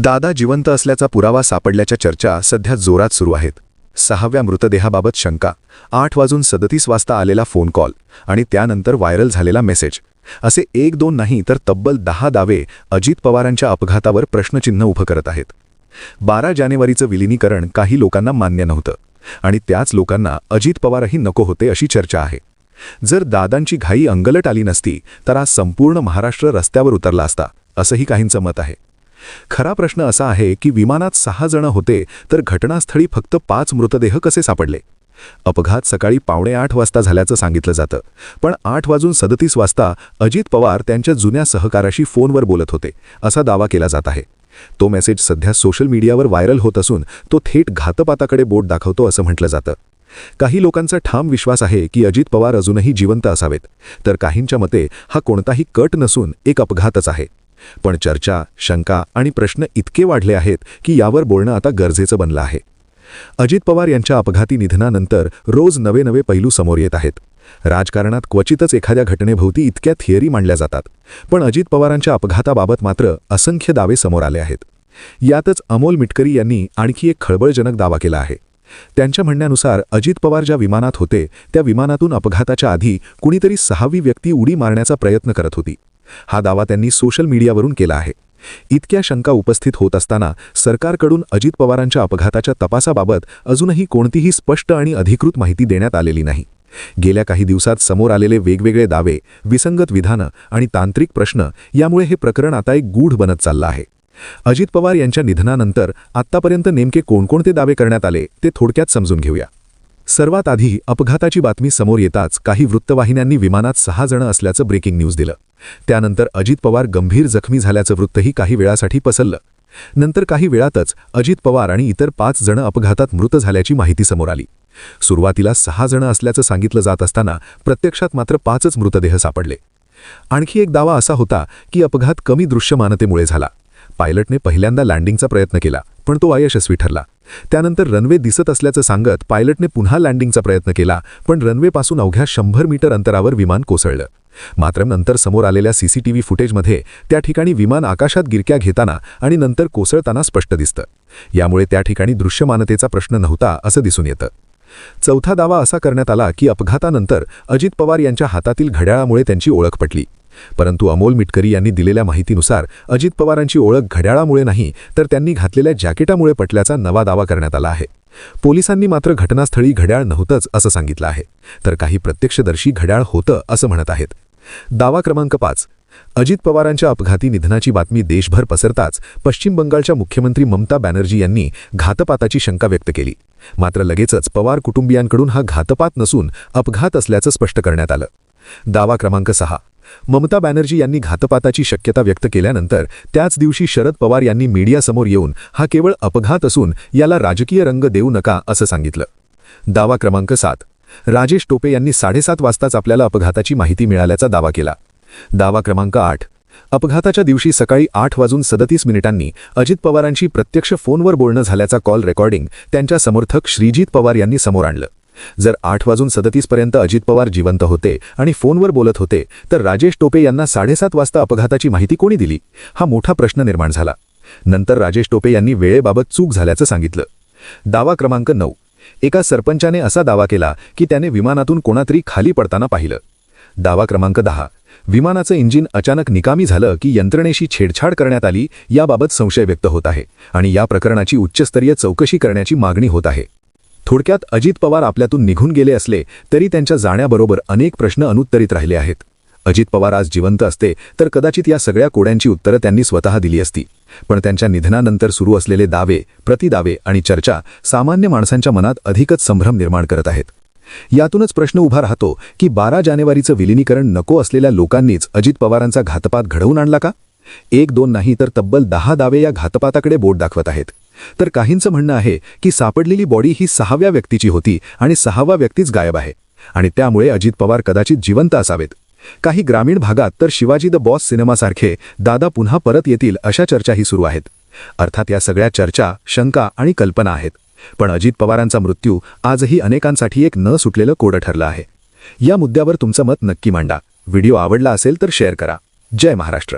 दादा जिवंत असल्याचा पुरावा सापडल्याच्या चर्चा सध्या जोरात सुरू आहेत. 6व्या मृतदेहाबाबत शंका, 8:37 आलेला फोन कॉल आणि त्यानंतर व्हायरल झालेला मेसेज, असे 1-2 नाही तर तब्बल 10 दावे अजित पवारांच्या अपघातावर प्रश्नचिन्ह उभं करत आहेत. 12 जानेवारीचं विलिनीकरण काही लोकांना मान्य नव्हतं आणि त्याच लोकांना अजित पवारही नको होते अशी चर्चा आहे. जर दादांची घाई अंगलट आली नसती तर आज संपूर्ण महाराष्ट्र रस्त्यावर उतरला असता, असंही काहींचं मत आहे. खरा प्रश्न असा आहे की विमानात 6 जण होते तर घटनास्थळी फक्त 5 मृतदेह कसे सापडले. अपघात सकाळी 7:45 वाजता झाल्याचं सांगितलं जातं, पण 8:37 अजित पवार त्यांच्या जुन्या सहकाऱ्याशी फोनवर बोलत होते असा दावा केला जात आहे. तो मेसेज सध्या सोशल मीडियावर व्हायरल होत असून तो थेट घातपाताकडे बोट दाखवतो असं म्हटलं जातं. काही लोकांचा ठाम विश्वास आहे की अजित पवार अजूनही जिवंत असावेत, तर काहींच्या मते हा कोणताही कट नसून एक अपघातच आहे. पण चर्चा, शंका आणि प्रश्न इतके वाढले आहेत की यावर बोलणं आता गरजेचं बनलं आहे. अजित पवार यांच्या अपघाती निधनानंतर रोज नवे पैलू समोर येत आहेत. राजकारणात क्वचितच एखाद्या घटनेभोवती इतक्या थिअरी मांडल्या जातात, पण अजित पवारांच्या अपघाताबाबत मात्र असंख्य दावे समोर आले आहेत. यातच अमोल मिटकरी यांनी आणखी एक खळबळजनक दावा केला आहे. त्यांच्या म्हणण्यानुसार अजित पवार ज्या विमानात होते त्या विमानातून अपघाताच्या आधी कुणीतरी 6वी व्यक्ती उडी मारण्याचा प्रयत्न करत होती. हा दावा त्यांनी सोशल मीडियावरून केला आहे. इतक्या शंका उपस्थित होत असताना सरकारकडून अजित पवारांच्या अपघाताच्या तपासाबाबत अजूनही कोणतीही स्पष्ट आणि अधिकृत माहिती देण्यात आलेली नाही. गेल्या काही दिवसात समोर आलेले वेगवेगळे दावे, विसंगत विधानं आणि तांत्रिक प्रश्न यामुळे हे प्रकरण आता एक गूढ बनत चाललं आहे. अजित पवार यांच्या निधनानंतर आत्तापर्यंत नेमके कोणकोणते दावे करण्यात आले ते थोडक्यात समजून घेऊया. सर्वात आधी अपघाताची बातमी समोर येताच काही वृत्तवाहिन्यांनी विमानात 6 जण असल्याचं ब्रेकिंग न्यूज दिलं. त्यानंतर अजित पवार गंभीर जखमी झाल्याचं वृत्तही काही वेळासाठी पसरलं. नंतर काही वेळातच अजित पवार आणि इतर 5 जण अपघातात मृत झाल्याची माहिती समोर आली. सुरुवातीला 6 जण असल्याचं सांगितलं जात असताना प्रत्यक्षात मात्र 5च मृतदेह सापडले. आणखी एक दावा असा होता की अपघात कमी दृश्यमानतेमुळे झाला. पायलटने पहिल्यांदा लँडिंगचा प्रयत्न केला, पण तो अयशस्वी ठरला. त्यानंतर रनवे दिसत असल्याचं सांगत पायलटने पुन्हा लँडिंगचा प्रयत्न केला, पण रनवेपासून अवघ्या 100 मीटर अंतरावर विमान कोसळलं. मात्र नंतर समोर आलेल्या सीसीटीव्ही फुटेजमध्ये त्या ठिकाणी विमान आकाशात गिरक्या घेताना आणि नंतर कोसळताना स्पष्ट दिसतं. यामुळे त्या ठिकाणी दृश्यमानतेचा प्रश्न नव्हता असं दिसून येतं. चौथा दावा असा करण्यात आला की अपघातानंतर अजित पवार यांच्या हातातील घड्याळामुळे त्यांची ओळख पटली. परंतु अमोल मिटकरी यांनी दिलेल्या माहितीनुसार अजित पवारांची ओळख घड्याळामुळे नाही तर त्यांनी घातलेल्या जॅकेटामुळे पटल्याचा नवा दावा करण्यात आला आहे. पोलिसांनी मात्र घटनास्थळी घड्याळ नव्हतंच असं सांगितलं आहे, तर काही प्रत्यक्षदर्शी घड्याळ होतं असं म्हणत आहेत. दावा क्रमांक 5. अजित पवारांच्या अपघाती निधनाची बातमी देशभर पसरताच पश्चिम बंगालच्या मुख्यमंत्री ममता बॅनर्जी यांनी घातपाताची शंका व्यक्त केली. मात्र लगेचच पवार कुटुंबियांकडून हा घातपात नसून अपघात असल्याचं स्पष्ट करण्यात आलं. दावा क्रमांक 6. ममता बॅनर्जी यांनी घातपाताची शक्यता व्यक्त केल्यानंतर त्याच दिवशी शरद पवार यांनी मीडियासमोर येऊन हा केवळ अपघात असून याला राजकीय रंग देऊ नका असं सांगितलं. दावा क्रमांक 7. राजेश टोपे यांनी 7:30 वाजताच आपल्याला अपघाताची माहिती मिळाल्याचा दावा केला. दावा क्रमांक 8. अपघाताच्या दिवशी सकाळी 8:37 अजित पवारांशी प्रत्यक्ष फोनवर बोलणं झाल्याचा कॉल रेकॉर्डिंग त्यांच्या समर्थक श्रीजित पवार यांनी समोर आणलं. जर 8:37 पर्यंत अजित पवार जिवंत होते आणि फोनवर बोलत होते तर राजेश टोपे यांना 7:30 वाजता अपघाताची माहिती कोणी दिली, हा मोठा प्रश्न निर्माण झाला. नंतर राजेश टोपे यांनी वेळेबाबत चूक झाल्याचं सांगितलं. दावा क्रमांक 9. एका सरपंचाने असा दावा केला की त्याने विमानातून कोणातरी खाली पडताना पाहिलं. दावा क्रमांक 10. विमानाचं इंजिन अचानक निकामी झालं की यंत्रणेशी छेडछाड करण्यात आली याबाबत संशय व्यक्त होत आहे आणि या प्रकरणाची उच्चस्तरीय चौकशी करण्याची मागणी होत आहे. थोडक्यात अजित पवार आपल्यातून निघून गेले असले तरी त्यांच्या जाण्याबरोबर अनेक प्रश्न अनुत्तरित राहिले आहेत. अजित पवार आज जिवंत असते तर कदाचित या सगळ्या कोड्यांची उत्तरं त्यांनी स्वतः दिली असती, पण त्यांच्या निधनानंतर सुरू असलेले दावे, प्रतिदावे आणि चर्चा सामान्य माणसांच्या मनात अधिकच संभ्रम निर्माण करत आहेत. यातूनच प्रश्न उभा राहतो की 12 जानेवारीचं विलिनीकरण नको असलेल्या लोकांनीच अजित पवारांचा घातपात घडवून आणला का? 1-2 नाही तर तब्बल 10 दावे या घातपाताकडे बोट दाखवत आहेत. तर काहींचं म्हणणं आहे की सापडलेली बॉडी ही 6व्या व्यक्तीची होती आणि 6वा व्यक्तीच गायब आहे आणि त्यामुळे अजित पवार कदाचित जिवंत असावेत. काही ग्रामीण भागात तर शिवाजी द बॉस सिनेमासारखे दादा पुन्हा परत येतील अशा चर्चाही सुरू आहेत. अर्थात या सगळ्या चर्चा, शंका आणि कल्पना आहेत, पण अजित पवारांचा मृत्यू आजही अनेकांसाठी एक न सुटलेलं कोडं ठरलं आहे. या मुद्द्यावर तुमचं मत नक्की मांडा. व्हिडिओ आवडला असेल तर शेअर करा. जय महाराष्ट्र.